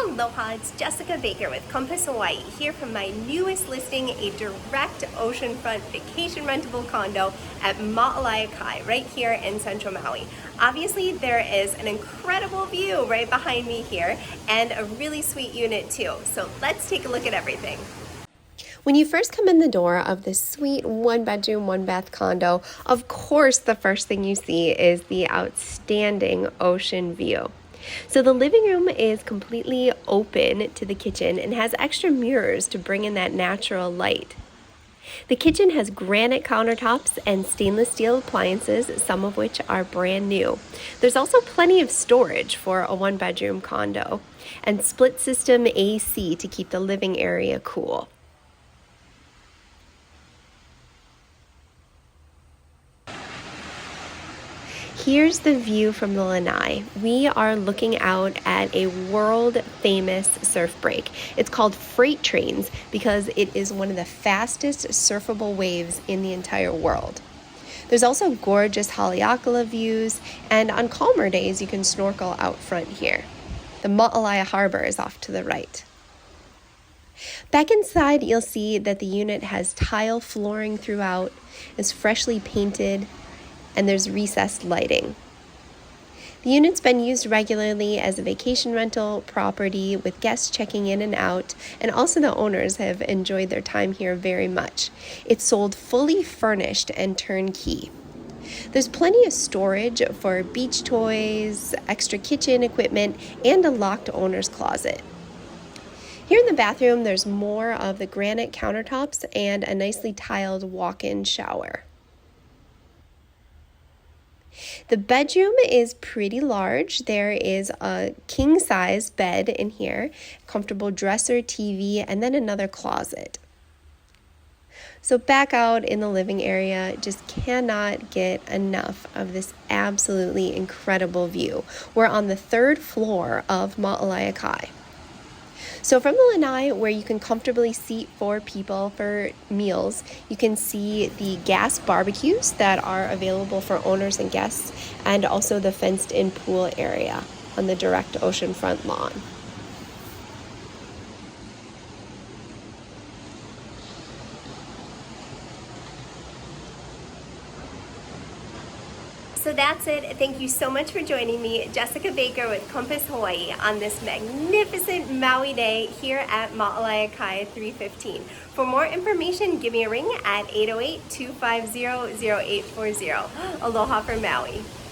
Aloha, it's Jessica Baker with Compass Hawaii here from my newest listing, a direct oceanfront vacation rentable condo at Maalaea Kai right here in central Maui. Obviously there is an incredible view right behind me here and a really sweet unit too. So let's take a look at everything. When you first come in the door of this sweet one-bedroom, one-bath condo, of course the first thing you see is the outstanding ocean view. So the living room is completely open to the kitchen and has extra mirrors to bring in that natural light. The kitchen has granite countertops and stainless steel appliances, some of which are brand new. There's also plenty of storage for a one-bedroom condo and split system AC to keep the living area cool. Here's the view from the lanai. We are looking out at a world-famous surf break. It's called Freight Trains because it is one of the fastest surfable waves in the entire world. There's also gorgeous Haleakala views, and on calmer days you can snorkel out front here. The Maalaea Harbor is off to the right. Back inside, you'll see that the unit has tile flooring throughout, is freshly painted, and there's recessed lighting. The unit's been used regularly as a vacation rental property with guests checking in and out, and also the owners have enjoyed their time here very much. It's sold fully furnished and turnkey. There's plenty of storage for beach toys, extra kitchen equipment, and a locked owner's closet. Here in the bathroom, there's more of the granite countertops and a nicely tiled walk-in shower. The bedroom is pretty large. There is a king-size bed in here, comfortable dresser, TV, and then another closet. So back out in the living area, just cannot get enough of this absolutely incredible view. We're on the third floor of Maalaea Kai. So from the lanai, where you can comfortably seat 4 people for meals, you can see the gas barbecues that are available for owners and guests, and also the fenced-in pool area on the direct oceanfront lawn. So that's it. Thank you so much for joining me, Jessica Baker with Compass Hawaii, on this magnificent Maui day here at Maalaea Kai 315. For more information, give me a ring at 808-250-0840. Aloha from Maui.